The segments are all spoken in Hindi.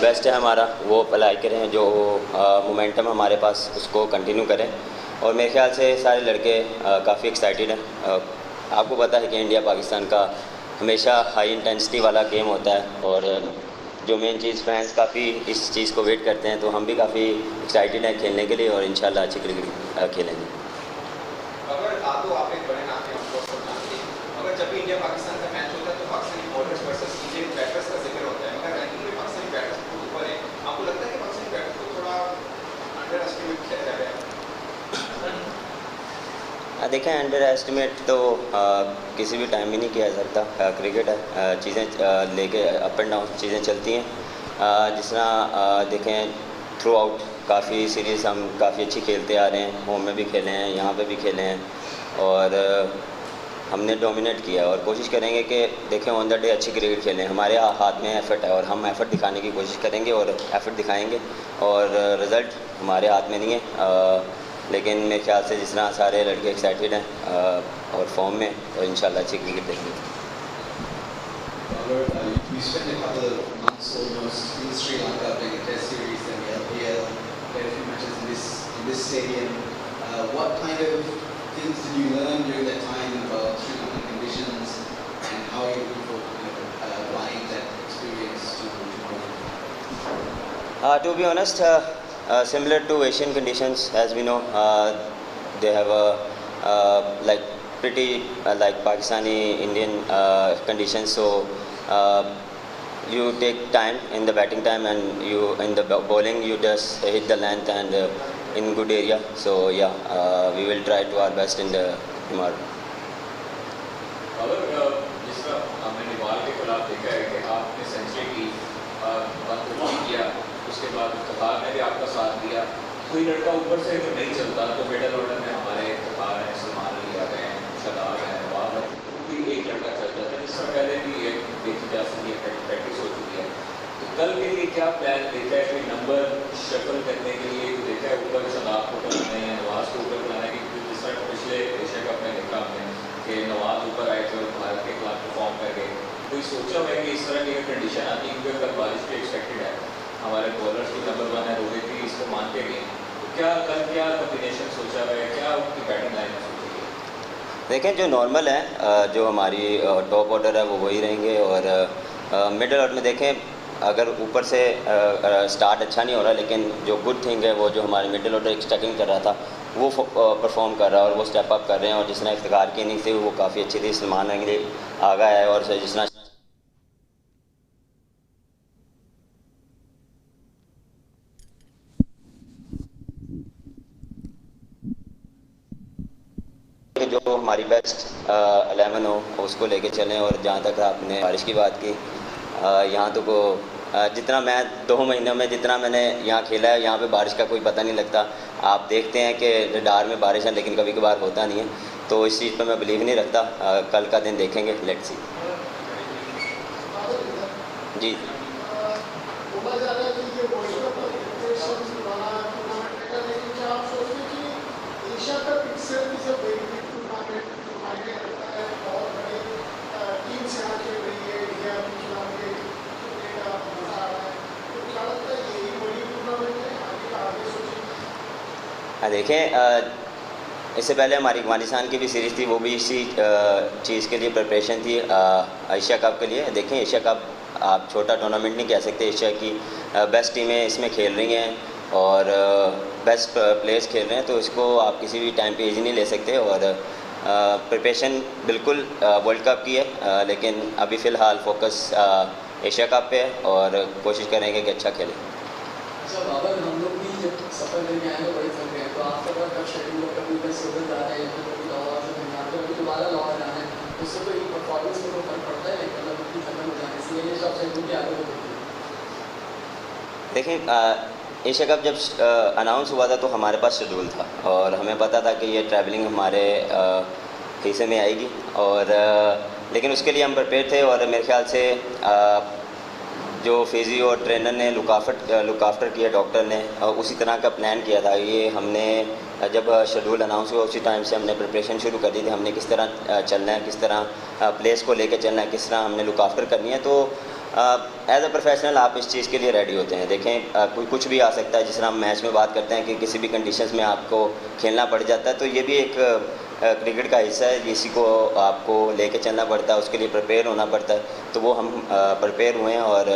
बेस्ट है हमारा वो अप्लाई करें, जो मोमेंटम हमारे पास उसको कंटिन्यू करें। और मेरे ख्याल से सारे लड़के काफ़ी एक्साइटेड हैं। आपको पता है कि इंडिया पाकिस्तान का हमेशा हाई इंटेंसिटी वाला गेम होता है, और जो मेन चीज़ फैंस काफ़ी इस चीज़ को वेट करते हैं, तो हम भी काफ़ी एक्साइटेड हैं खेलने के लिए और इंशाल्लाह अच्छी क्रिकेट खेलेंगे। अगर आप एक बड़े नाम के ऑफकोर्स को जानते हैं, मगर जब भी इंडिया पाकिस्तान का मैच होता है तो Pakistani bowlers versus Indian batters का जिक्र होता है, मगर रैंकिंग में पाकिस्तानी बैटर्स बहुत ऊपर है। आपको लगता है कि पाकिस्तानी बैटर्स को थोड़ा अंडर एस्टिमेट किया जा रहा है? देखें, अंडर एस्टिमेट तो किसी भी टाइम में नहीं किया जा सकता। क्रिकेट है, चीज़ें लेके अप एंड डाउन चीज़ें चलती हैं। जिस तरह देखें, थ्रू आउट काफ़ी सीरीज़ हम काफ़ी अच्छी खेलते आ रहे हैं, होम में भी खेले हैं, यहाँ पे भी खेले हैं, और हमने डोमिनेट किया और कोशिश करेंगे कि देखें ऑन द डे अच्छी क्रिकेट खेलें। हमारे हाथ में एफ़र्ट है और हम एफ़र्ट दिखाने की कोशिश करेंगे और एफ़र्ट दिखाएंगे, और रिज़ल्ट हमारे हाथ में नहीं है। लेकिन मेरे ख्याल से जिस तरह सारे लड़के एक्साइटेड हैं और फॉर्म में, तो इंशाल्लाह अच्छी क्रिकेट देखेंगे। You spent a couple of months almost in Sri Lanka playing a test series and the LPL, played a few matches in this stadium. What kind of things did you learn during that time about Sri Lankan conditions, and how are you looking for applying that experience to tomorrow? To be honest, similar to Asian conditions, as we know, they have a like pretty like Pakistani Indian conditions. So you take time in the batting time, and you in the bowling you just hit the length and in good area. So yeah, we will try to our best in the tomorrow. अगर जिस तरह हमने नेपाल के खिलाफ देखा है कि आपने सेंचुरी की, बंद किया, उसके बाद कतार ने भी आपका साथ दिया, कोई लड़का ऊपर से नहीं चलता, तो मिडल ऑर्डर में हमारे कतार हैं, सलमान अली आ गए हैं, शदाब हैं, नवाब है, कोई एक लड़का चल जाता है। इससे पहले भी एक देखी जा सकती है, प्रैक्टिस हो चुकी है। तो कल के लिए क्या प्लान देखा है? कोई नंबर शफल करने के लिए देखा है ऊपर शदाब को बनाना है, नवाज को ऊपर बनाना है? क्योंकि जिस तरह पिछले एशिया कप में देखा हमने कि नवाज ऊपर आए थे और भारत के खिलाफ परफॉर्म कर गए। कोई सोचा हुआ है कि इस तरह की कंडीशन आती है, क्योंकि अगर बारिश भी एक्सपेक्टेड है, हमारे बॉलर्स की नंबर 1 है, रोहित भी इसको मान के गए, तो क्या कल क्या कॉम्बिनेशन सोचा हुआ है, क्या उनकी बैटिंग लाइन में सोची है? देखें, जो नॉर्मल है, जो हमारी टॉप ऑर्डर है वो वही रहेंगे, और मिडल ऑर्डर में देखें अगर ऊपर से स्टार्ट अच्छा नहीं हो रहा, लेकिन जो गुड थिंग है वो जो हमारे मिडल ऑर्डर स्टैकिंग कर रहा था वो परफॉर्म कर रहा है और वो स्टेप अप कर रहे हैं। और जिस तरह इफ्तिकार की इनिंग्स थी वो काफ़ी अच्छी थी, सलमान अली आ गया है, और जिस तरह जो हमारी बेस्ट 11 हो उसको लेके चलें। और जहाँ तक आपने बारिश की बात की, यहाँ तो को जितना मैं 2 महीनों में जितना मैंने यहाँ खेला है, यहाँ पे बारिश का कोई पता नहीं लगता। आप देखते हैं कि रडार में बारिश है, लेकिन कभी कभार होता नहीं है, तो इस चीज़ पर मैं बिलीव नहीं रखता। कल का दिन देखेंगे, लेट्स सी। जी, देखें, इससे पहले हमारी अफगानिस्तान की भी सीरीज़ थी, वो भी इसी चीज़ के लिए प्रिपरेशन थी, एशिया कप के लिए। देखें, एशिया कप आप छोटा टूर्नामेंट नहीं कह सकते, एशिया की बेस्ट टीमें इसमें खेल रही हैं और बेस्ट प्लेयर्स खेल रहे हैं, तो इसको आप किसी भी टाइम पे इजी नहीं ले सकते। और प्रिपरेशन बिल्कुल वर्ल्ड कप की है, लेकिन अभी फ़िलहाल फोकस एशिया कप पे है और कोशिश करेंगे कि अच्छा खेलें। अच्छा बाबर, हम लोग भी जब सफ़र करके आए तो बड़े थक गए, तो आपका कब शेड्यूल है, कभी इधर से उधर जा रहे हैं, कभी लाहौर से पंजाब, कभी दोबारा लाहौर जाना है, उससे कोई परफॉर्मेंस में कोई फर्क पड़ता है? मतलब इतनी थकन हो जाने से ये सब शेड्यूल की आदत होती है? देखें, एशिया कप जब अनाउंस हुआ था तो हमारे पास शेड्यूल था और हमें पता था कि ये ट्रैवलिंग हमारे हिस्से में आएगी, और लेकिन उसके लिए हम प्रिपेयर थे। और मेरे ख्याल से जो फिजियो और ट्रेनर ने लुक आफ्टर किया, डॉक्टर ने उसी तरह का प्लान किया था। ये हमने जब शेड्यूल अनाउंस हुआ उसी टाइम से हमने प्रिपरेशन शुरू कर दी थी, हमने किस तरह चलना है, किस तरह प्लेस को लेकर चलना है, किस तरह हमने लुक आफ्टर करनी है। तो एज अ प्रोफेशनल आप इस चीज़ के लिए रेडी होते हैं। देखें कोई कुछ भी आ सकता है, जिस तरह हम मैच में बात करते हैं कि किसी भी कंडीशंस में आपको खेलना पड़ जाता है, तो ये भी एक क्रिकेट का हिस्सा है, इसी को आपको लेके चलना पड़ता है, उसके लिए प्रिपेयर होना पड़ता है। तो वो हम प्रिपेयर हुए हैं और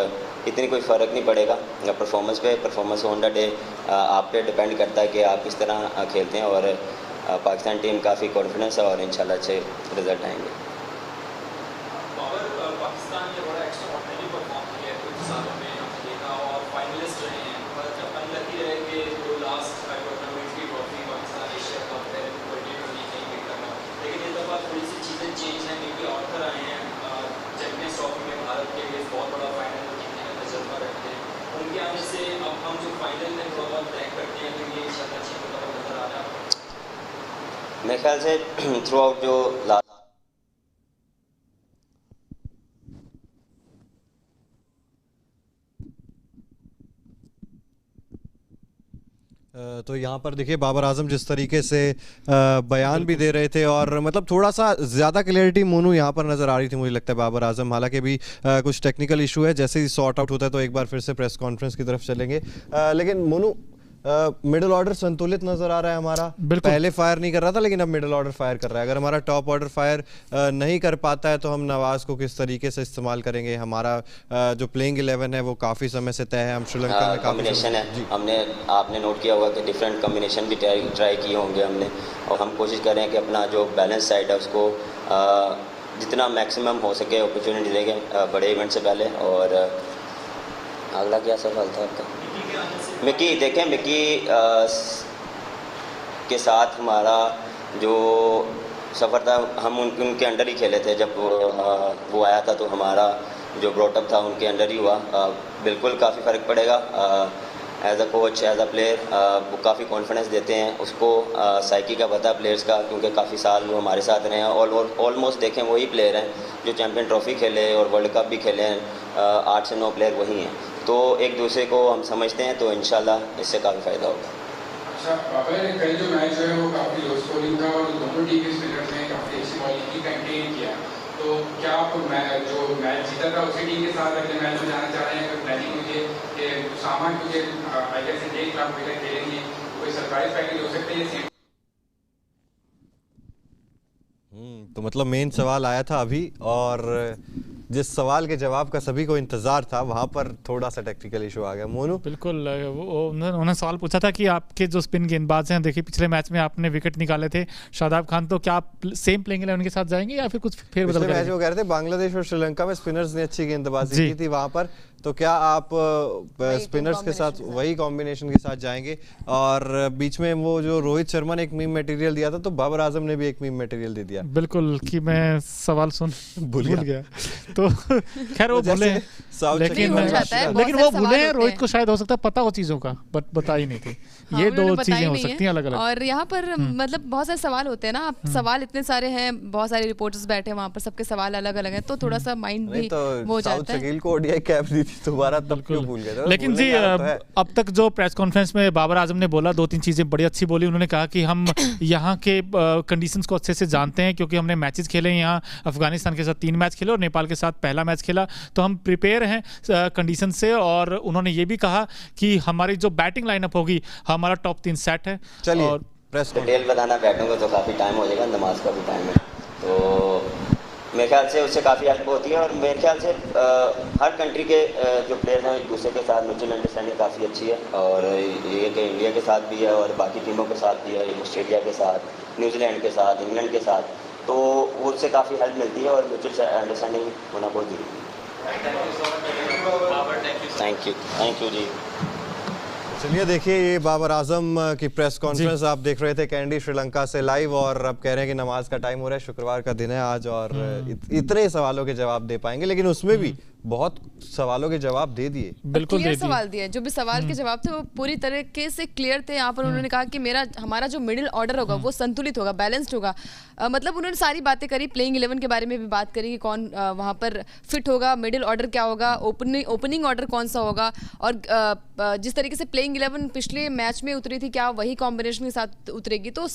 इतनी कोई फ़र्क नहीं पड़ेगा परफॉर्मेंस पे। परफॉर्मेंस ऑन द डे आप पे डिपेंड करता है कि आप किस तरह खेलते हैं, और पाकिस्तान टीम काफ़ी कॉन्फिडेंस है और इंशाल्लाह अच्छे रिजल्ट आएंगे। पाकिस्तान ने बड़ा एक्स्ट्राऑर्डिनरी परफॉर्म किया है कुछ सालों में, हमने देखा, और फाइनलिस्ट रहे हैं, पर अनलकी रहे कि जो लास्ट टूर्नामेंट की ट्रॉफी पाकिस्तान एशिया कप है नहीं विन कर रहा। लेकिन इस दफ़ा थोड़ी सी चीज़ें चेंज हैं, क्योंकि ऑर्थर आए हैं चैंपियंस ट्रॉफी में भारत के लिए बहुत बड़ा फाइनल जीतने का तजर्बा रखते हैं। उनके आने से अब हम जो फाइनल में थोड़ा बहुत रैंक करते हैं, तो ये इंशाल्लाह अच्छी नज़र आ रहा है। मेरे ख्याल से थ्रू आउट जो तो यहाँ पर देखिए बाबर आजम जिस तरीके से बयान भी दे रहे थे, और मतलब थोड़ा सा ज़्यादा क्लैरिटी मोनू यहाँ पर नज़र आ रही थी मुझे लगता है बाबर आजम। हालांकि भी कुछ टेक्निकल इशू है, जैसे ही सॉर्ट आउट होता है तो एक बार फिर से प्रेस कॉन्फ्रेंस की तरफ चलेंगे। लेकिन मोनू मिडिल ऑर्डर संतुलित नज़र आ रहा है हमारा। पहले फायर नहीं कर रहा था, लेकिन अब मिडिल ऑर्डर फायर कर रहा है। अगर हमारा टॉप ऑर्डर फायर नहीं कर पाता है तो हम नवाज़ को किस तरीके से इस्तेमाल करेंगे? हमारा जो प्लेइंग 11 है वो काफ़ी समय से तय है। हम श्रीलंका में कॉम्बिनेशन है, आपने नोट किया होगा कि डिफरेंट कॉम्बिनेशन भी ट्राई किए होंगे हमने, और हम कोशिश कर रहे हैं कि अपना जो बैलेंस साइड है उसको जितना मैक्सिमम हो सके अपॉर्चुनिटी देंगे बड़े इवेंट से पहले। और अगला क्या सवाल था आपका? मिकी, देखें मिकी के साथ हमारा जो सफ़र था, हम उनके अंडर ही खेले थे। जब वो आया था तो हमारा जो ब्रॉटअप था उनके अंडर ही हुआ। बिल्कुल काफ़ी फ़र्क पड़ेगा। As a coach, as a player वो काफ़ी कॉन्फिडेंस देते हैं। उसको साइकी का पता प्लेयर्स का, क्योंकि काफ़ी साल वो हमारे साथ रहे हैं। ऑलमोस्ट देखें वही प्लेयर हैं जो चैम्पियन ट्रॉफ़ी खेले और वर्ल्ड कप भी खेले हैं। 8 से 9 प्लेयर वही हैं, तो एक दूसरे को हम समझते हैं, तो इंशाल्लाह इससे काफ़ी फ़ायदा होगा। अच्छा बाबर, कल जो मैच है वो काफ़ी लो स्कोरिंग था और दोनों टीम के स्पिनर्स ने काफ़ी अच्छी बॉलिंग की, कंटेन किया। तो क्या आप जो मैच जीता था उसी टीम के साथ अगले मैच में जाना चाह रहे हैं? प्लानिंग मुझे कि सामान मुझे आई गेस इंडियन क्लब में खेलेंगे, कोई सरप्राइज पैकेज हो सकता है ये? तो मतलब मेन सवाल आया था अभी, और जिस सवाल के जवाब का सभी को इंतजार था वहां पर थोड़ा सा टेक्निकल इशू आ गया। मोनू, बिल्कुल उन्होंने सवाल पूछा था कि आपके जो स्पिन गेंदबाज हैं, देखिए पिछले मैच में आपने विकेट निकाले थे शादाब खान, तो क्या आप सेम प्लेइंग 11 के साथ जाएंगे या फिर कुछ फेरबदल करेंगे? मैच वो कह रहे थे बांग्लादेश और श्रीलंका में स्पिनर्स ने अच्छी गेंदबाजी की थी वहां पर, तो क्या आप स्पिनर्स के साथ वही कॉम्बिनेशन के साथ जाएंगे? और बीच में वो जो रोहित शर्मा ने एक मीम मटेरियल दिया था, तो बाबर आजम ने भी एक मीम मटेरियल दे दिया। बिल्कुल, कि मैं सवाल सुन भूल गया तो खैर वो भूले, लेकिन वो भूले हैं। रोहित को शायद हो सकता है पता हो चीजों का, बट बता ही नहीं थी। ये दो चीजें हो सकती हैं अलग अलग। और यहाँ पर मतलब बहुत सारे सवाल होते हैं ना, सवाल इतने सारे हैं, बहुत सारे रिपोर्टर्स बैठे हैं वहाँ पर, सबके सवाल अलग अलग हैं, तो थोड़ा सा माइंड भी हो जाता है। शकील को ओडीआई कैप दी थी दोबारा, तब क्यों भूल गए? लेकिन जी अब तक जो प्रेस कॉन्फ्रेंस में बाबर आजम ने बोला, 2-3 चीजें बड़ी अच्छी बोली। उन्होंने कहा कि हम यहाँ के कंडीशंस को अच्छे से जानते हैं, क्योंकि हमने मैचेस खेले हैं यहाँ। अफगानिस्तान के साथ 3 मैच खेले और नेपाल के साथ पहला मैच खेला, तो हम प्रिपेयर हैं कंडीशन से। और उन्होंने ये भी कहा कि हमारी जो बैटिंग लाइनअप होगी, हमारा टॉप 3 सेट है। चलिए और प्रेस डिटेल बताना बैठूंगा तो काफ़ी टाइम हो जाएगा, नमाज का भी टाइम है, तो मेरे ख्याल से उससे काफ़ी हेल्प होती है। और मेरे ख्याल से हर कंट्री के जो प्लेयर हैं एक दूसरे के साथ म्यूचुअल अंडरस्टैंडिंग काफ़ी अच्छी है, और ये कि इंडिया के साथ भी है और बाकी टीमों के साथ भी है, ऑस्ट्रेलिया के साथ, न्यूजीलैंड के साथ, इंग्लैंड के साथ, तो उससे काफ़ी हेल्प मिलती है और म्यूचुअल अंडरस्टैंडिंग होना बहुत जरूरी है। थैंक यू जी। चलिए देखिए, ये बाबर आजम की प्रेस कॉन्फ्रेंस आप देख रहे थे कैंडी श्रीलंका से लाइव, और अब कह रहे हैं कि नमाज का टाइम हो रहा है, शुक्रवार का दिन है आज, और इतने सवालों के जवाब दे पाएंगे, लेकिन उसमें भी बहुत सवालों के जवाब दे दिए। बिल्कुल क्लियर सवाल दिए, जो भी सवाल के जवाब थे वो पूरी तरीके से क्लियर थे। यहाँ पर उन्होंने कहा कि हमारा जो मिडिल ऑर्डर होगा वो संतुलित होगा, बैलेंस्ड होगा। मतलब उन्होंने सारी बातें करी, प्लेइंग 11 के बारे में भी बात करी कि कौन वहाँ पर फिट होगा, मिडिल ऑर्डर क्या होगा, ओपनिंग ऑर्डर कौन सा होगा, और जिस तरीके से प्लेइंग 11 पिछले मैच में उतरी थी, क्या वही कॉम्बिनेशन के साथ उतरेगी। तो